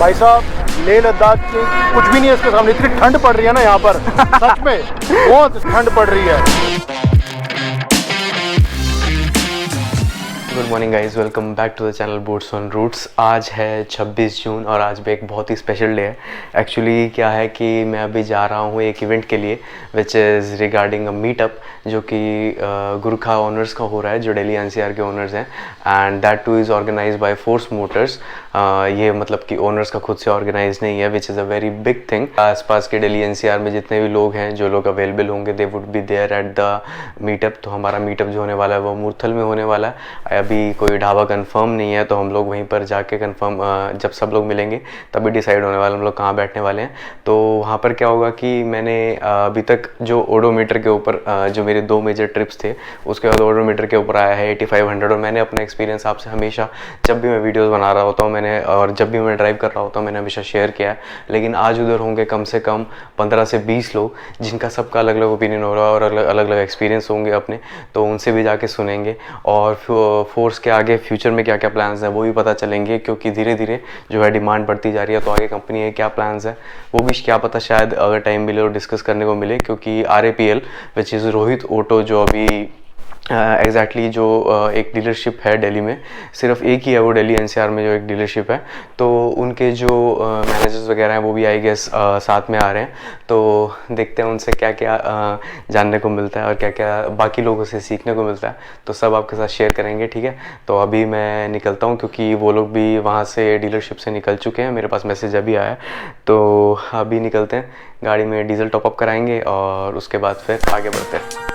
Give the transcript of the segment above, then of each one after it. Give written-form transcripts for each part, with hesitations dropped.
भाई साहब लेह लद्दाख की कुछ भी नहीं है इसके सामने। इतनी ठंड पड़ रही है ना यहाँ पर सच में बहुत ठंड पड़ रही है। Good morning guys, welcome back to the channel boats on roots. आज है 26 जून और आज भी एक बहुत ही स्पेशल डे है। एक्चुअली क्या है कि मैं अभी जा रहा हूँ एक इवेंट के लिए which is regarding a meetup जो कि गुरखा ओनर्स का हो रहा है, जो दिल्ली एनसीआर के ओनर्स हैं, and that too is organize by Force Motors. ये मतलब कि ओनर्स का खुद से ऑर्गेनाइज नहीं है, which is a very big thing. आसपास के दिल्ली एनसीआर में जितने भी लोग हैं, जो लोग अवेलेबल होंगे, they would be there at the meetup. तो हमारा मीटअप जो होने वाला है वो मूर्थल में होने वाला है। अभी कोई ढाबा कंफर्म नहीं है, तो हम लोग वहीं पर जाके कंफर्म जब सब लोग मिलेंगे तभी डिसाइड होने वाला हम लोग कहाँ बैठने वाले हैं। तो वहाँ पर क्या होगा कि मैंने अभी तक जो ओडोमीटर के ऊपर जो मेरे 2 मेजर ट्रिप्स थे, उसके बाद ओडोमीटर के ऊपर आया है 8500। और मैंने अपना एक्सपीरियंस आपसे हमेशा, जब भी मैं वीडियोज़ बना रहा होता हूँ मैंने, और जब भी मैं ड्राइव कर रहा होता हूँ मैंने हमेशा शेयर किया है। लेकिन आज उधर होंगे कम से कम 15 से 20 लोग, जिनका सबका अलग अलग ओपिनियन हो रहा है और अलग अलग एक्सपीरियंस होंगे अपने, तो उनसे भी जाके सुनेंगे। और फोर्स के आगे फ्यूचर में क्या क्या प्लान्स हैं वो भी पता चलेंगे, क्योंकि धीरे धीरे जो है डिमांड बढ़ती जा रही है। तो आगे कंपनी के क्या प्लान्स है वो भी क्या पता शायद अगर टाइम मिले और डिस्कस करने को मिले, क्योंकि RAPL which is Rohit auto जो अभी एग्जैक्टली जो एक डीलरशिप है दिल्ली में, सिर्फ एक ही है वो दिल्ली एनसीआर में जो एक डीलरशिप है, तो उनके जो मैनेजर्स वगैरह हैं वो भी आई गेस साथ में आ रहे हैं। तो देखते हैं उनसे क्या क्या जानने को मिलता है और क्या क्या बाकी लोगों से सीखने को मिलता है, तो सब आपके साथ शेयर करेंगे, ठीक है। तो अभी मैं निकलता हूँ, क्योंकि वो लोग भी वहाँ से डीलरशिप से निकल चुके हैं, मेरे पास मैसेज अभी आया है। तो अभी निकलते हैं, गाड़ी में डीजल टॉपअप कराएंगे और उसके बाद फिर आगे बढ़ते हैं।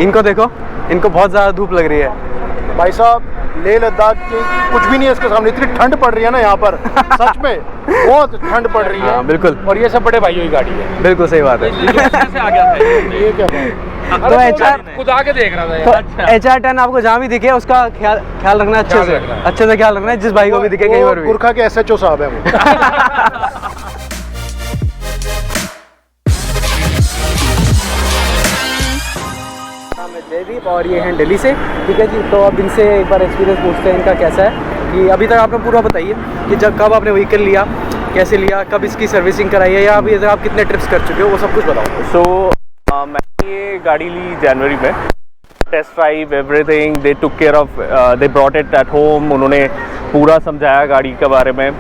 इनको देखो, इनको बहुत ज़्यादा धूप लग रही है। भाई साहब लेह लद्दाख की कुछ भी नहीं है इसके सामने। इतनी ठंड पड़ रही है ना यहाँ पर सच में बहुत ठंड पड़ रही है। हाँ, बिल्कुल। और ये सब बड़े भाइयों की गाड़ी है। बिल्कुल सही बात है। से आ गया था ये क्या बात? तो HR खुद आके देख रहा था। तो HR10 आपको जहाँ भी दिखे उसका ख्याल रखना, अच्छे से ख्याल रखना है, जिस भाई को भी दिखे कहीं पर भी। गुरखा के SHO साहब है वो। जयदीप और ये हैं दिल्ली से, ठीक है जी। तो अब इनसे एक बार एक्सपीरियंस पूछते हैं इनका कैसा है, कि अभी तक आपने पूरा बताइए कि जब कब आपने व्हीकल लिया, कैसे लिया, कब इसकी सर्विसिंग कराई है, या अभी इधर आप कितने ट्रिप्स कर चुके हो, वो सब कुछ बताओ। सो मैंने ये गाड़ी ली जनवरी में, test drive everything they took care of, they brought it at home. उन्होंने पूरा समझाया गाड़ी के बारे में।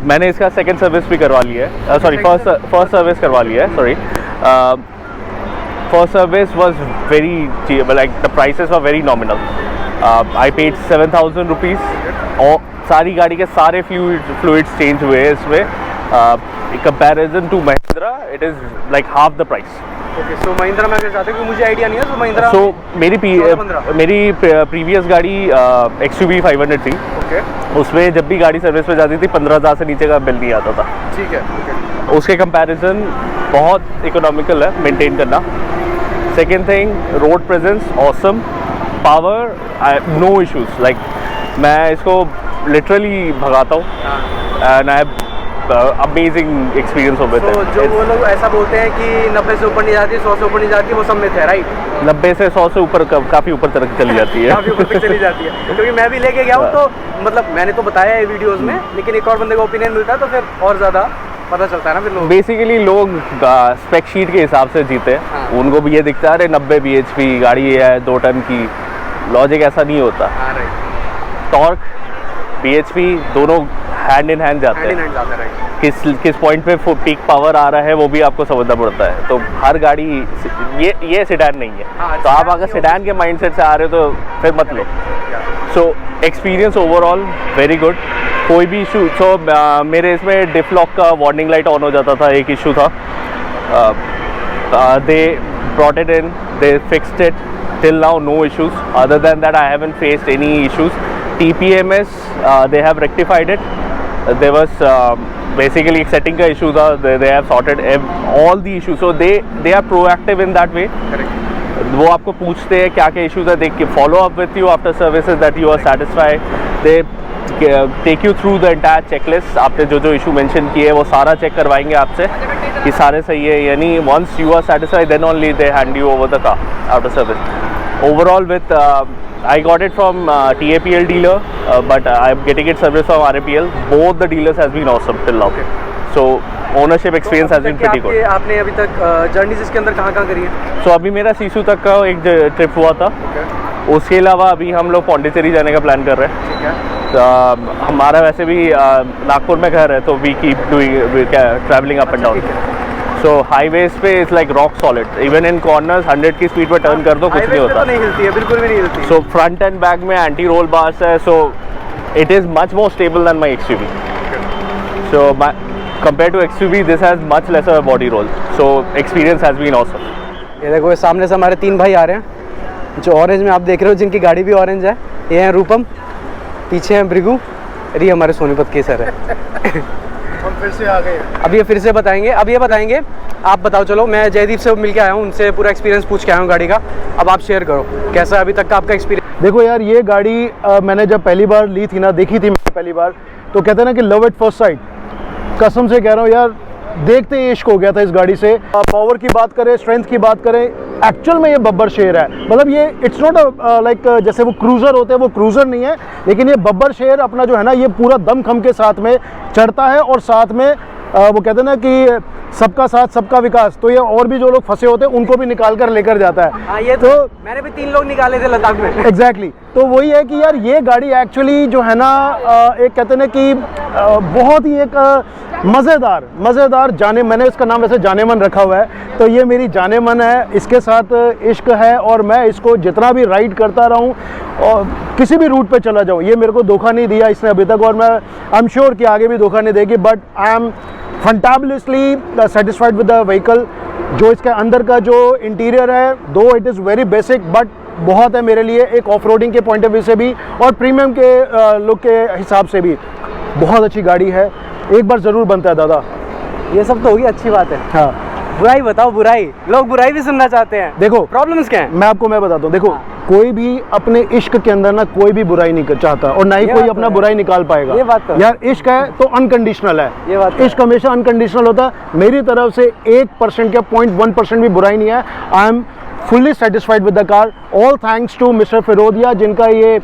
मैंने इसका सेकेंड सर्विस भी करवा लिया है, सॉरी फर्स्ट सर्विस करवा लिया है, sorry. First service was very cheap, like the prices were very nominal. I paid 7,000 rupees और सारी गाड़ी के सारे fluids change हुए हैं इसमें। In comparison to Mahindra, it is like half the price. Okay, so Mahindra में अगर चाहते हो, मुझे आइडिया नहीं है, तो महिंद्रा मेरी प्रीवियस गाड़ी XUV 500 थी। ओके, उसमें जब भी गाड़ी सर्विस पे जाती थी 15,000 से नीचे का बिल नहीं आता था। ठीक है, ओके। उसके कंपैरिजन बहुत इकोनॉमिकल है मेंटेन करना। Second thing, road presence awesome, power no issues. Like मैं इसको लिटरली भगाता हूँ एंड आई अमेजिंग एक्सपीरियंस हो गया। तो जो वो लोग ऐसा बोलते हैं कि 90 से ऊपर नहीं जाती, 100 से ऊपर नहीं जाती, वो सब में थे, राइट? 90 से 100 से ऊपर काफ़ी ऊपर तक चली जाती है। काफ़ी ऊपर तक चली जाती है, क्योंकि मैं भी लेके गया हूँ। तो मतलब मैंने तो बताया है वीडियोज़ में, लेकिन एक और बंदे का ओपिनियन मिलता है तो फिर और ज़्यादा पता चलता है ना। फिर लोग बेसिकली लोग स्पेक शीट के हिसाब से जीते हैं। हाँ। उनको भी ये दिखता है अरे 90 bhp गाड़ी है 2 टन की। लॉजिक ऐसा नहीं होता। हाँ, राइट। टॉर्क BHP दोनों हैंड इन हैंड जाते हैं। किस पॉइंट पे पीक पावर आ रहा है वो भी आपको समझना पड़ता है। तो हर गाड़ी ये सेडान नहीं है। हाँ, तो आप अगर सेडान के माइंडसेट से आ रहे हो तो फिर मत लो। So experience overall very good, कोई भी इशू। सो मेरे इसमें डिफ लॉक का वार्निंग लाइट ऑन हो जाता था, एक इशू था। दे brought it in, they fixed it. Till now, no issues. Other than that, I haven't faced any issues. TPMS, they have rectified it. There was basically setting ka issues are they have sorted all the issues. So they are proactive in that way. वो आपको पूछते हैं क्या क्या issues है, they follow up with you after services that you are satisfied. They take you through the entire checklist. आपने जो जो issue mention किए वो सारा check करवाएंगे आपसे कि सारे सही है या नहीं. Once you are satisfied, then only they hand you over the car after service. Overall, with I got it from TAPL dealer, but I'm getting it service from RAPL. Both the dealers has been awesome till now. So ownership experience has been pretty good. आपने अभी तक journeys इसके अंदर कहाँ करी है? So अभी मेरा सीसू तक का एक ट्रिप हुआ था. उसके अलावा अभी हम लोग पौंडीचेरी जाने का प्लान कर रहे हैं. ठीक है. हमारा वैसे भी नागपुर में घर है, तो we keep doing travelling up and down. So highways पे it's like rock solid. Even in corners 100 की स्पीड पे टर्न कर दो कुछ नहीं होता. नहीं हिलती है, बिल्कुल भी नहीं हिलती. सो फ्रंट एंड बैक में एंटी रोल बार्स है. So it is much more stable than my XUV. So compare to XUV this has much lesser body roll. So experience has been awesome. ये देखो सामने से हमारे 3 भाई आ रहे हैं जो ऑरेंज में आप देख रहे हो, जिनकी गाड़ी भी ऑरेंज है. ये हैं रूपम, पीछे हैं भृगु, और ये हमारे सोनीपत के सर है. हम फिर से आ गए. अब ये फिर से बताएंगे. अब ये बताएंगे, आप बताओ. चलो मैं जयदीप से मिल के आया हूँ, उनसे पूरा एक्सपीरियंस पूछ के आया हूँ गाड़ी का. अब आप शेयर करो कैसा अभी तक का आपका एक्सपीरियंस. देखो यार, ये गाड़ी मैंने जब पहली बार ली थी ना, देखी थी मैंने पहली बार, तो कहते हैं ना कि लव एट फर्स्ट साइट. कसम से कह रहा हूँ यार, देखते ही इश्क हो गया था इस गाड़ी से. पावर की बात करें, स्ट्रेंथ की बात करें, एक्चुअल में ये बब्बर शेर है. मतलब ये इट्स नॉट लाइक जैसे वो क्रूज़र होते हैं, वो क्रूज़र नहीं है, लेकिन ये बब्बर शेर अपना जो है ना, ये पूरा दमखम के साथ में चढ़ता है. और साथ में वो कहते हैं ना कि सबका साथ सबका विकास, तो ये और भी जो लोग फंसे होते हैं उनको भी निकाल कर लेकर जाता है. हाँ, ये तो मैंने भी 3 लोग निकाले थे लद्दाख में. एग्जैक्टली. तो वही है कि यार ये गाड़ी एक्चुअली जो है ना, एक कहते हैं ना कि बहुत ही एक मज़ेदार जाने, मैंने इसका नाम वैसे जाने मन रखा हुआ है, तो ये मेरी जाने मन है. इसके साथ इश्क है और मैं इसको जितना भी राइड करता रहूं और किसी भी रूट पे चला जाऊं, ये मेरे को धोखा नहीं दिया इसने अभी तक, और मैं आई एम श्योर कि आगे भी धोखा नहीं देगी. But I am fantabulously satisfied with the vehicle. जो इसके अंदर का जो इंटीरियर है, though it is very basic, but बहुत है मेरे लिए एक ऑफ रोडिंग के पॉइंट ऑफ व्यू से भी और प्रीमियम के लुक के हिसाब से भी बहुत अच्छी गाड़ी है. एक बार ज़रूर बनता है दादा. ये सब तो होगी, अच्छी बात है. हाँ, बुराई बताओ. बुराई, लोग बुराई भी सुनना चाहते हैं. देखो प्रॉब्लम्स क्या है? मैं बताता हूँ. देखो कोई भी अपने इश्क के अंदर ना कोई भी बुराई नहीं चाहता, और ना ही कोई अपना बुराई निकाल पाएगा. ये बात तो यार, इश्क है तो अनकंडीशनल है. ये बात इश्क हमेशा अनकंडीशनल होता है. मेरी तरफ से 1% या 0.1% भी बुराई नहीं है. I am fully satisfied with the car. All thanks to mister Firodia, जिनका ये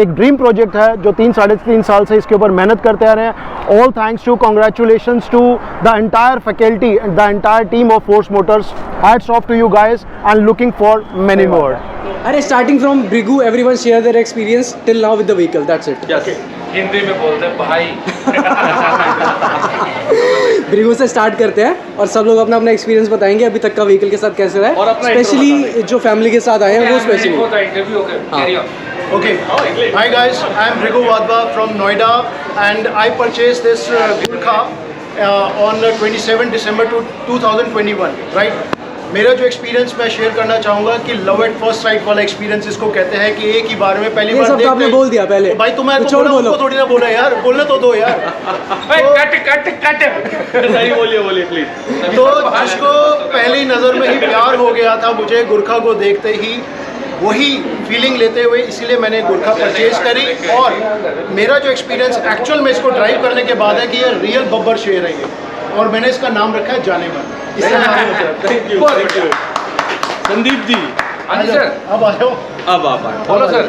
एक ड्रीम प्रोजेक्ट है, जो 3-3.5 साल से इसके ऊपर मेहनत करते आ रहे हैं. All thanks to, congratulations to the entire faculty and the entire team of Force Motors. Hats off to you guys and looking for many more. अरे starting from Bhrigu, everyone share their experience till now with the vehicle. That's it. Hindi में बोलते हैं भाई. भृगु से start करते हैं और सब लोग अपना अपना एक्सपीरियंस बताएंगे अभी तक का व्हीकल के साथ कैसे रहा और है. अपना स्पेशली जो फैमिली के साथ आए हैं वो specially. Interview carry on. Okay. Hi guys, I am Bhrigu Wadhwa from Noida, and I purchased this Gurkha on 27 December 2021. Right? मेरा जो एक्सपीरियंस मैं शेयर करना चाहूँगा कि लव एट फर्स्ट साइट वाला एक्सपीरियंस इसको कहते हैं कि एक ही बार में पहली बार देखते आपने बोल दिया पहले. भाई तुम्हें कुछ और बोलो. थोड़ी ना बोला यार, बोलने तो दो यार. कट सही बोलिए प्लीज. तो जिसको पहली नज़र में ही प्यार हो गया था मुझे गुरखा को देखते ही, वही फीलिंग लेते हुए इसीलिए मैंने गुरखा परचेज करी. और मेरा जो एक्सपीरियंस एक्चुअल में इसको ड्राइव करने के बाद है कि ये रियल बब्बर शेर है ये, और मैंने इसका नाम रखा है जाने मन. संदीप जी. हाँ जी सर. अब आ जाओ. अब आप बोलो सर.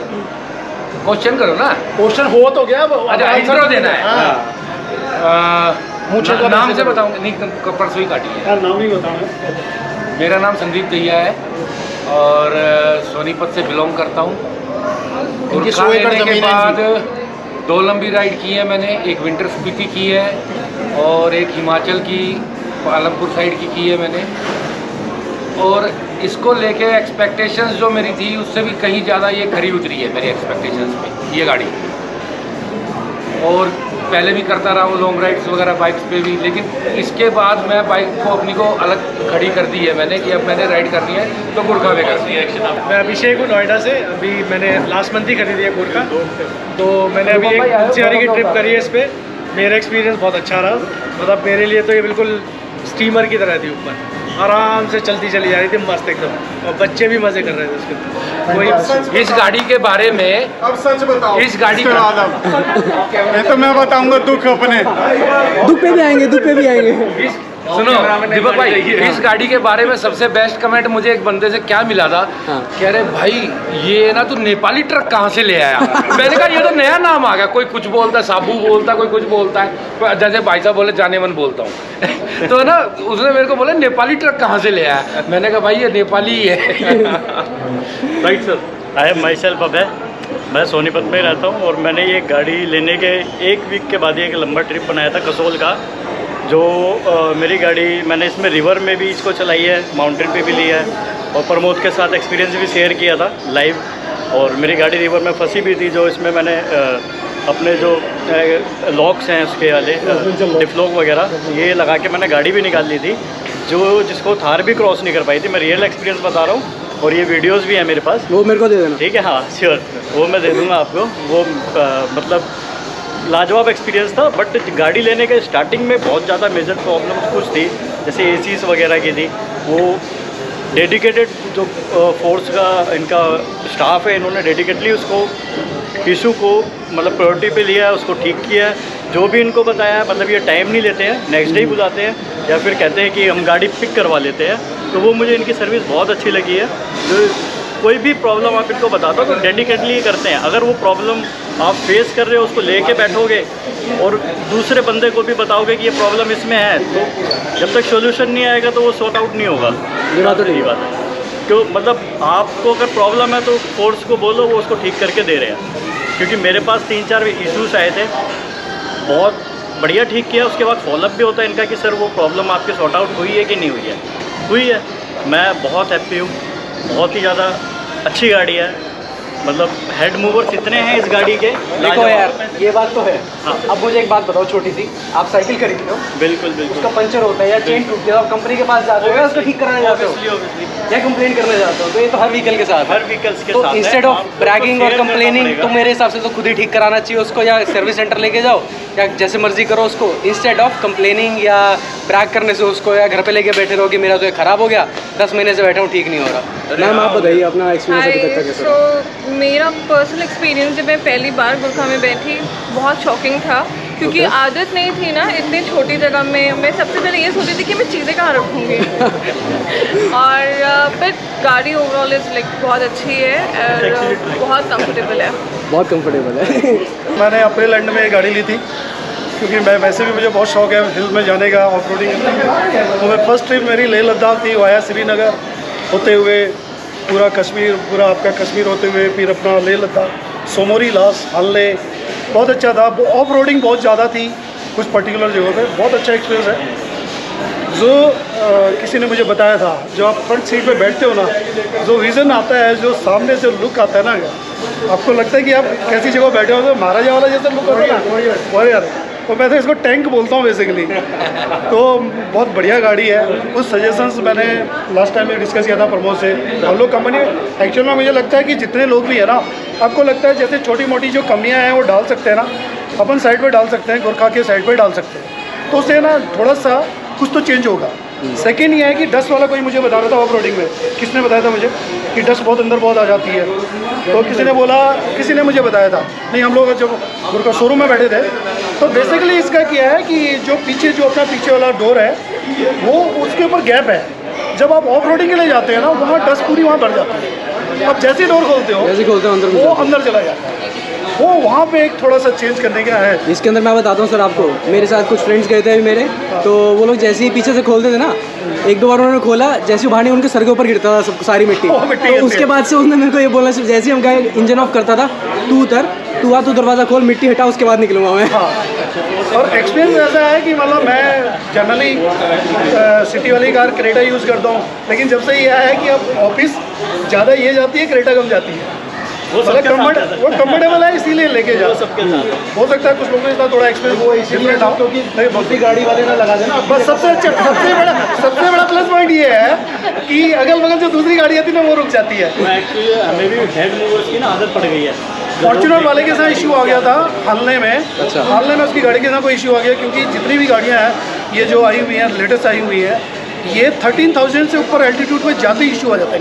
क्वेश्चन करो ना. क्वेश्चन हो तो गया. अच्छा, इंट्रो देना है. मुझे नाम से बताऊंगा. नहीं, परसों ही काटी है. नाम नहीं बताना. मेरा नाम संदीप दहिया है और सोनीपत से बिलोंग करता हूँ. गुरखा लेने के बाद 2 लंबी राइड की है मैंने. एक विंटर स्पीति की है और एक हिमाचल की पालमपुर साइड की है मैंने. और इसको लेके एक्सपेक्टेशंस जो मेरी थी उससे भी कहीं ज़्यादा ये खरी उतरी है मेरे एक्सपेक्टेशंस में ये गाड़ी. और पहले भी करता रहा हूँ लॉन्ग राइड्स वगैरह बाइक्स पे भी, लेकिन इसके बाद मैं बाइक को अपनी को अलग खड़ी कर दी है मैंने कि अब मैंने राइड करनी है तो गुरखा में करनी है। मैं अभिषेक हूँ नोएडा से। अभी मैंने लास्ट मंथ ही खरीदी है गुरखा, तो मैंने अभी एक NCR की ट्रिप करी है इस पर। मेरा एक्सपीरियंस बहुत अच्छा रहा। मतलब मेरे लिए तो ये बिल्कुल स्टीमर की तरह थी, ऊपर आराम से चलती चली जा रही थी मस्त एकदम, और बच्चे भी मज़े कर रहे थे उसके। कोई इस गाड़ी के बारे में अब सच बताओ, इस गाड़ी इसके का बाद ये तो मैं बताऊंगा दुख अपने। दुख पे भी आएंगे, दुख पे भी आएंगे। सुनो दीपक भाई, इस गाड़ी के बारे में सबसे बेस्ट कमेंट मुझे एक बंदे से क्या मिला था, कह रहे भाई ये ना तू नेपाली ट्रक कहाँ से ले आया। मैंने कहा ये तो नया नाम आ गया, कोई कुछ बोलता है, साबू बोलता है, कोई कुछ बोलता है, जैसे भाई साहब बोले जाने मन बोलता हूँ। तो ना उसने मेरे को बोला नेपाली ट्रक कहाँ से ले आया। मैंने कहा भाई ये नेपाली ही है। Right sir, I am myself Abhay. मैं सोनीपत में रहता हूँ और मैंने ये गाड़ी लेने के एक वीक के बाद ही एक लंबा ट्रिप बनाया था कसोल का। जो मेरी गाड़ी मैंने इसमें रिवर में भी इसको चलाई है, माउंटेन पे भी लिया है, और प्रमोद के साथ एक्सपीरियंस भी शेयर किया था लाइव। और मेरी गाड़ी रिवर में फंसी भी थी, जो इसमें मैंने अपने जो लॉक्स हैं उसके वाले डिफ्लॉक वगैरह ये लगा के मैंने गाड़ी भी निकाल ली थी, जो जिसको थार भी क्रॉस नहीं कर पाई थी। मैं रियल एक्सपीरियंस बता रहा हूँ, और ये वीडियोस भी हैं मेरे पास, वो मेरे को दे देना। ठीक है, हाँ श्योर, वो मैं दे दूँगा आपको। वो मतलब लाजवाब एक्सपीरियंस था। बट गाड़ी लेने के स्टार्टिंग में बहुत ज़्यादा मेजर प्रॉब्लम्स कुछ थी, जैसे एसीज वगैरह की थी। वो डेडिकेटेड जो फोर्स का इनका स्टाफ है, इन्होंने डेडिकेटली उसको इशू को मतलब प्रायोरिटी पे लिया है, उसको ठीक किया है। जो भी इनको बताया है, मतलब ये टाइम नहीं लेते हैं, नेक्स्ट डे ही बुलाते हैं, या फिर कहते हैं कि हम गाड़ी पिक करवा लेते हैं। तो वो मुझे इनकी सर्विस बहुत अच्छी लगी है। जो कोई भी प्रॉब्लम आप इनको बताते हो तो डेडिकेटली करते हैं। अगर वो प्रॉब्लम आप फेस कर रहे हो, उसको लेके बैठोगे और दूसरे बंदे को भी बताओगे कि ये प्रॉब्लम इसमें है, तो जब तक सोल्यूशन नहीं आएगा तो वो सॉर्ट आउट नहीं होगा। ये बात तो नहीं बात है। क्यों, मतलब आपको अगर प्रॉब्लम है तो फोर्स को बोलो, वो उसको ठीक करके दे रहे हैं। क्योंकि मेरे पास 3-4 इश्यूज आए थे, बहुत बढ़िया ठीक किया। उसके बाद फॉलोअप भी होता है इनका कि सर वो प्रॉब्लम आपकी सॉर्ट आउट हुई है कि नहीं हुई है। हुई है। मैं बहुत हैप्पी हूँ, बहुत ही ज़्यादा अच्छी गाड़ी है। मतलब हेड मूवर्स इतने हैं इस गाड़ी के। देखो यार, ये बात तो है। हाँ। अब मुझे एक बात बताओ छोटी सी, आप साइकिल खरीदते हो, बिल्कुल बिल्कुल। उसका पंचर होता है या चेन टूट गया, आप कंपनी के पास जाते हो या उसको ठीक कराने जाते हो या कंप्लेन करने जाते हो। तो ये तो हर व्हीकल के साथ है। हर व्हीकल्स के तो साथ है। इंस्टेड ऑफ आपको ब्रैगिंग और शेयर करना कंप्लेनिंग, पड़ेगा। तो मेरे हिसाब से तो खुद ही ठीक कराना चाहिए उसको, या सर्विस सेंटर लेके जाओ या जैसे मर्जी करो उसको, इंस्टेड ऑफ कंप्लेनिंग या ब्रैग करने से उसको, या घर पे लेके बैठे रहो कि मेरा तो ये ख़राब हो गया, 10 महीने से बैठा हूँ ठीक नहीं हो रहा। मैम आप बताइए अपना एक्सपीरियंस अभी तक का कैसा रहा? सो मेरा पर्सनल एक्सपीरियंस जब मैं पहली बार गुरखा में बैठी, बहुत शॉकिंग था, क्योंकि आदत नहीं थी ना इतनी छोटी जगह में। मैं सबसे पहले ये सोची थी कि मैं चीज़ें कहाँ रखूँगी। और बट गाड़ी ओवरऑल इज़ लाइक बहुत अच्छी है और बहुत कंफर्टेबल है। बहुत कंफर्टेबल है। मैंने अप्रैल एंड में ये गाड़ी ली थी, क्योंकि मैं वैसे भी मुझे बहुत शौक है हिल में जाने का, ऑफ रोडिंग। तो मैं फर्स्ट ट्रिप मेरी लेह लद्दाख थी, वाया श्रीनगर होते हुए पूरा कश्मीर, पूरा आपका कश्मीर होते हुए फिर अपना लेह लद्दाख, सोमोरी लास, हाले। बहुत अच्छा था। ऑफ रोडिंग बहुत ज़्यादा थी कुछ पर्टिकुलर जगहों पे। बहुत अच्छा एक्सपीरियंस है। जो किसी ने मुझे बताया था, जो आप फ्रंट सीट पे बैठते हो ना, जो विज़न आता है, जो सामने से लुक आता है ना, आपको लगता है कि आप कैसी जगह बैठे हो, तो महाराजा वाला जैसा लुक होता है ना, वो यार। तो मैं तो इसको टैंक बोलता हूँ बेसिकली। तो बहुत बढ़िया गाड़ी है। कुछ सजेशंस मैंने लास्ट टाइम में डिस्कस किया था प्रमोद से। हम लोग कंपनी एक्चुअल में मुझे लगता है कि जितने लोग भी है ना, आपको लगता है जैसे छोटी मोटी जो कमियाँ हैं वो डाल सकते हैं ना, अपन साइड पे डाल सकते हैं, गुरखा के साइड पे डाल सकते हैं, तो उससे ना थोड़ा सा कुछ तो चेंज होगा। सेकेंड ये है कि डस्ट वाला कोई मुझे बता रहा था ऑफ रोडिंग में, किसने बताया था मुझे कि डस्ट बहुत अंदर बहुत आ जाती है। तो किसी ने बोला, किसी ने मुझे बताया था, नहीं हम लोग जब गुरखा शोरूम में बैठे थे, तो बेसिकली इसका क्या है कि जो पीछे जो अपना पीछे वाला डोर है, वो उसके ऊपर गैप है। जब आप ऑफ रोडिंग के लिए जाते हैं ना, वहाँ डस्ट पूरी वहाँ भर जाती है। अब जैसे डोर खोलते हो, वो अंदर चला जाता है। वो वहाँ पे एक थोड़ा सा चेंज करने का है। इसके अंदर मैं बताता हूँ सर आपको, मेरे साथ कुछ फ्रेंड्स गए थे अभी मेरे, तो वो लोग जैसे ही पीछे से खोलते थे ना, 1-2 बार उन्होंने खोला, जैसे ही उनके सर के ऊपर गिरता था सब सारी मिट्टी। तो उसके बाद से उसने मेरे को ये बोला, जैसे ही हम गए इंजन ऑफ करता था, तू उतर, तू आ, तू दरवाज़ा खोल, मिट्टी हटा, उसके बाद निकलूँगा मैं। हाँ, और एक्सपीरियंस ऐसा है कि मतलब मैं जनरली सिटी वाली कार क्रेटा यूज़ करता हूँ, लेकिन जब से ये है कि अब ऑफिस ज़्यादा ये जाती है, क्रेटा कम जाती है। वो सबके साथ है सर। वो कम्फर्टेबल है इसीलिए लेके जा सबके साथ हो सकता है कुछ लोगों के साथ थोड़ा एक्सपीरियंस डिफरेंट हो क्योंकि दूसरी गाड़ी वाले ना लगा देना। बस सबसे बड़ा प्लस पॉइंट ये है कि अगल बगल जो दूसरी गाड़ी आती है ना वो रुक जाती है। एक्चुअली हमें भी हेड मूवर्स की ना आदत पड़ गई है। फॉर्च्यूनर वाले के साथ इशू आ गया था हालने में। हालने में उसकी गाड़ी के साथ कोई इशू आ गया क्योंकि जितनी भी गाड़ियाँ हैं ये जो आई हुई हैं लेटेस्ट आई हुई है ये 13,000 से ऊपर एल्टीट्यूड पे जाते ही इशू आ जाता है।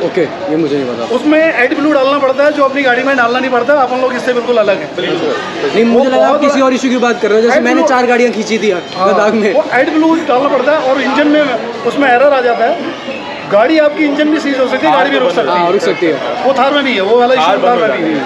ओके, ये मुझे नहीं पता। उसमें एड ब्लू डालना पड़ता है जो अपनी गाड़ी में डालना नहीं पड़ता। अपन लोग इससे बिल्कुल अलग है। नहीं, मुझे लगा आप किसी और इशू की बात कर रहे हो, जैसे मैंने 4 गाड़ियाँ खींची थी लद्दाख में। वो एड ब्लू डालना पड़ता है और इंजन में उसमें एरर आ जाता है। गाड़ी आपकी इंजन भी सीज हो सकती है, गाड़ी भी रुक सकती है। रुक सकती है। वो थार में भी है, वो वाला इशू थार में भी है।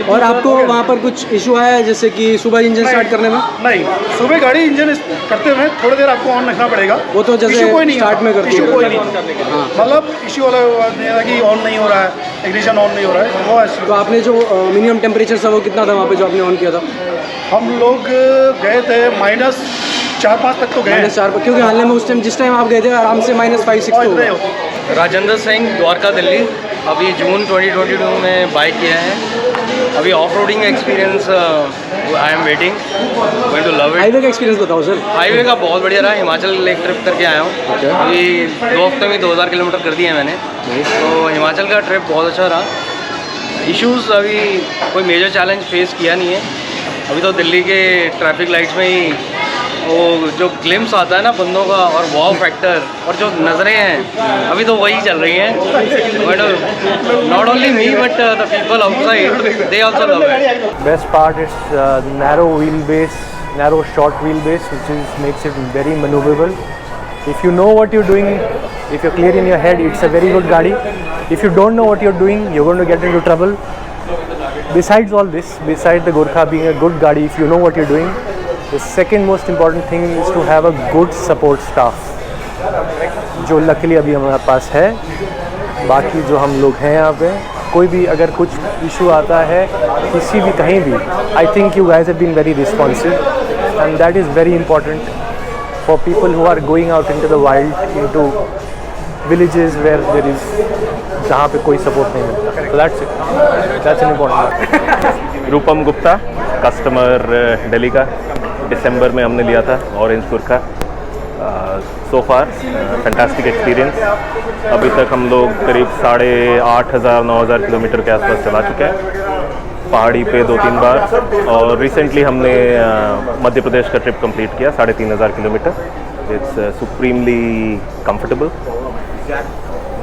और आपको वहाँ पर कुछ इशू आया है जैसे कि सुबह इंजन स्टार्ट करने में? नहीं, सुबह गाड़ी इंजन करते हुए थोड़ी देर आपको ऑन रखना पड़ेगा। वो तो जैसे इशू कोई नहीं स्टार्ट में करती इशू है। कोई नहीं मतलब इशू वाला नहीं है कि ऑन नहीं हो रहा है, इग्निशन ऑन नहीं हो रहा है, वो ऐसे। तो आपने जो मिनिमम टेम्परेचर था वो कितना था वहाँ पे जो आपने ऑन किया था? हम लोग गए थे -4-5 तक तो गए। -4, क्योंकि हाल में उस टाइम जिस टाइम आप गए थे आराम से -5-6 तो होगा। राजेंद्र सिंह, द्वारका, दिल्ली। अभी जून 2022 में बाइक किया है। अभी off roading experience I am waiting, going to love it. Highway का एक्सपीरियंस बताओ सर। हाईवे का बहुत बढ़िया रहा। हिमाचल एक ट्रिप करके आया हूँ। अभी 2 हफ्ते में 2000 किलोमीटर कर दिए हैं मैंने। तो हिमाचल का ट्रिप बहुत अच्छा रहा। इश्यूज़ अभी कोई मेजर चैलेंज फेस किया नहीं है। अभी तो दिल्ली के ट्रैफिक लाइट्स में ही वो जो ग्लिम्स आता है ना बंदों का और वाव फैक्टर और जो नज़रें हैं अभी तो वही चल रही हैं। But not only me but the people outside they also love it. Best part is narrow wheelbase, narrow short wheelbase, which makes it very maneuverable. If you know what you're doing, if you're clear in your head, it's a very good gadi. If you don't know what you're doing, you're going to get into trouble. Besides all this, besides the Gorkha being a good gadi, if you know what you're doing, the second most important thing is to have a good support staff, जो luckily अभी हमारे पास है। बाकी जो हम लोग हैं यहाँ पे, कोई भी अगर कुछ इशू आता है किसी भी कहीं भी, I think you guys have been very responsive and that is very important for people who are going out into the wild, into villages where there is जहाँ पे कोई सपोर्ट नहीं मिलता। So that's it, that's an important part। Rupam Gupta, customer Delhi का, दिसंबर में हमने लिया था ऑरेंज गुरखा। सो फार फैंटास्टिक एक्सपीरियंस। अभी तक हम लोग करीब 8,500-9,000 किलोमीटर के आसपास चला चुके हैं पहाड़ी पे 2-3 बार। और रिसेंटली हमने मध्य प्रदेश का ट्रिप कंप्लीट किया 3,500 kilometre. It's supremely comfortable,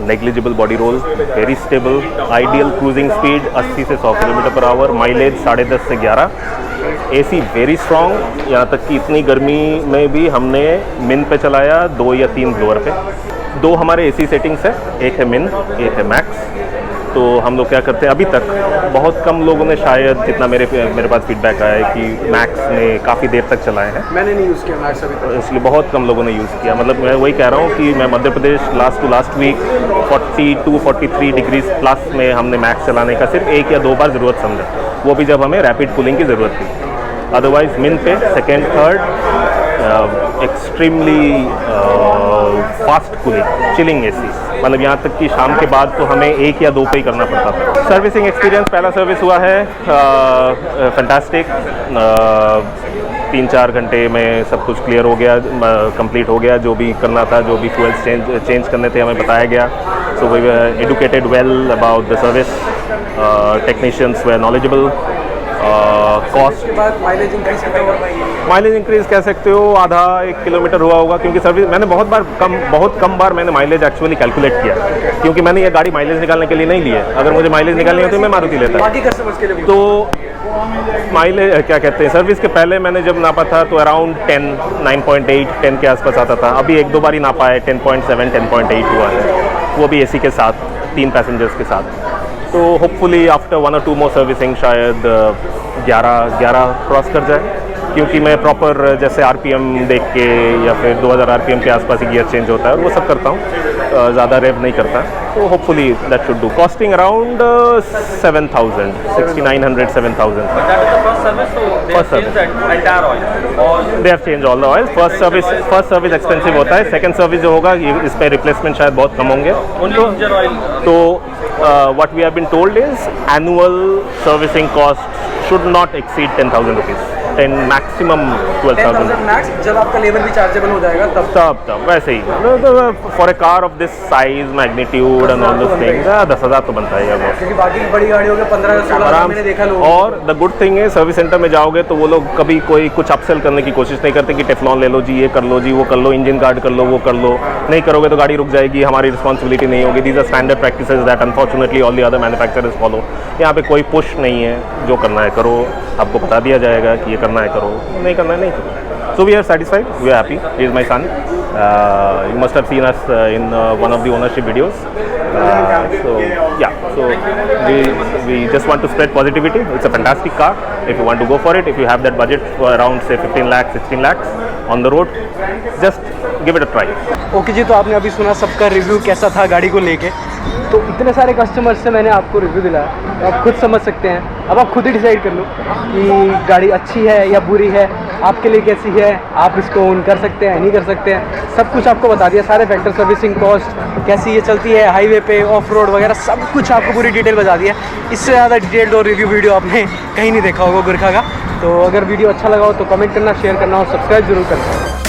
negligible body roll, very stable, ideal cruising speed 80 से 100 km/h, माइलेज 10.5 से 11, एसी वेरी स्ट्रॉन्ग। यहाँ तक कि इतनी गर्मी में भी हमने मिन पे चलाया 2 या 3 ब्लोअर पे। 2 हमारे एसी सेटिंग्स है, एक है मिन, एक है मैक्स। तो हम लोग क्या करते हैं, अभी तक बहुत कम लोगों ने, शायद जितना मेरे पास फीडबैक आया है कि मैक्स ने काफ़ी देर तक चलाए हैं। मैंने नहीं यूज़ किया मैक्स अभी तक, इसलिए बहुत कम लोगों ने यूज़ किया। मतलब मैं वही कह रहा हूँ कि मैं Madhya Pradesh last week 42-43 degrees plus में हमने मैक्स चलाने का सिर्फ 1 या 2 बार ज़रूरत समझा, वो भी जब हमें रैपिड कूलिंग की ज़रूरत थी। अदरवाइज मिन पे second third extremely fast cooling, chilling AC. मतलब यहाँ तक कि शाम के बाद तो हमें 1 या 2 पे ही करना पड़ता था। सर्विसिंग एक्सपीरियंस, पहला सर्विस हुआ है फैंटास्टिक। 3-4 घंटे में सब कुछ क्लियर हो गया, कंप्लीट हो गया। जो भी करना था, जो भी फ्यूल्स चेंज करने थे हमें बताया गया। So we were educated well about the service, technicians were knowledgeable. Cost, mileage increase कह सकते हो, आधा 1 किलोमीटर हुआ होगा, क्योंकि सर्विस मैंने बहुत कम बार मैंने माइलेज एक्चुअली कैलकुलेट किया, क्योंकि मैंने ये गाड़ी माइलेज निकालने के लिए नहीं ली है। अगर मुझे माइलेज निकालनी होती मैं मारुति लेता। बाकी कस्टमर्स के लिए तो माइलेज क्या कहते हैं, सर्विस के पहले मैंने जब नापा था तो अराउंड 10, 9.8, 10 के आसपास आता था। अभी 1-2 बार ही नापा है, 10.7, 10.8 हुआ है, वो भी एसी के साथ, 3 पैसेंजर्स के साथ। तो hopefully after 1 or 2 more servicing शायद 11 क्रॉस कर जाए, क्योंकि मैं प्रॉपर जैसे आरपीएम देख के या फिर 2000 आरपीएम के आसपास ही गियर चेंज होता है, वो सब करता हूँ, ज़्यादा रेव नहीं करता। तो hopefully that should do. Costing around 7,000, 6,900, 7,000। First service entire oil, they have change all the oil. First service expensive होता है, सेकंड सर्विस जो होगा इस पे रिप्लेसमेंट शायद बहुत कम होंगे। तो what we have been told is annual servicing cost should not exceed 10,000 rupees, 10 maximum 12,000 max. जब आपका लेबर भी चार्जेबल हो जाएगा तब वैसे ही for a car of this size magnitude and all this things 10,000 तो बनता है वो, क्योंकि बाकी की बड़ी गाड़ियों के 15-16 मैंने देखा लोग। और द गुड थिंग है सर्विस सेंटर में जाओगे तो वो लोग कभी कोई कुछ अपसेल करने की कोशिश नहीं करते कि टेफ्लॉन ले लो जी, ये कर लो जी, वो कर लो, इंजन गार्ड कर लो, वो कर लो। नहीं करोगे तो गाड़ी रुक जाएगी, हमारी रिस्पॉन्सिबिलिटी नहीं होगी। These are standard practices that unfortunately all the other manufacturers follow. यहाँ पे कोई पुश नहीं है, जो करना है करो, आपको बता दिया जाएगा कि ये करना है करो, नहीं करना है नहीं करो। So we are satisfied, we are happy. He is my son, you must have seen us in one of the ownership videos. So we just want to spread positivity. It's a fantastic car. If you want to go for it, if you have that budget for around say 15 lakhs, 16 lakhs on the road, just give it a try. Okay जी, तो आपने अभी सुना सबका review कैसा था गाड़ी को लेके। तो इतने सारे कस्टमर्स से मैंने आपको रिव्यू दिलाया, तो आप खुद समझ सकते हैं। अब आप खुद ही डिसाइड कर लो कि गाड़ी अच्छी है या बुरी है, आपके लिए कैसी है, आप इसको ओन कर सकते हैं नहीं कर सकते हैं, सब कुछ आपको बता दिया। सारे फैक्टर, सर्विसिंग कॉस्ट, कैसी ये चलती है हाईवे पे, ऑफ रोड वगैरह, सब कुछ आपको पूरी डिटेल बता दिया। इससे ज़्यादा डिटेल्ड और रिव्यू वीडियो आपने कहीं नहीं देखा होगा गुरखा का। तो अगर वीडियो अच्छा लगा हो तो कमेंट करना, शेयर करना और सब्सक्राइब जरूर करना।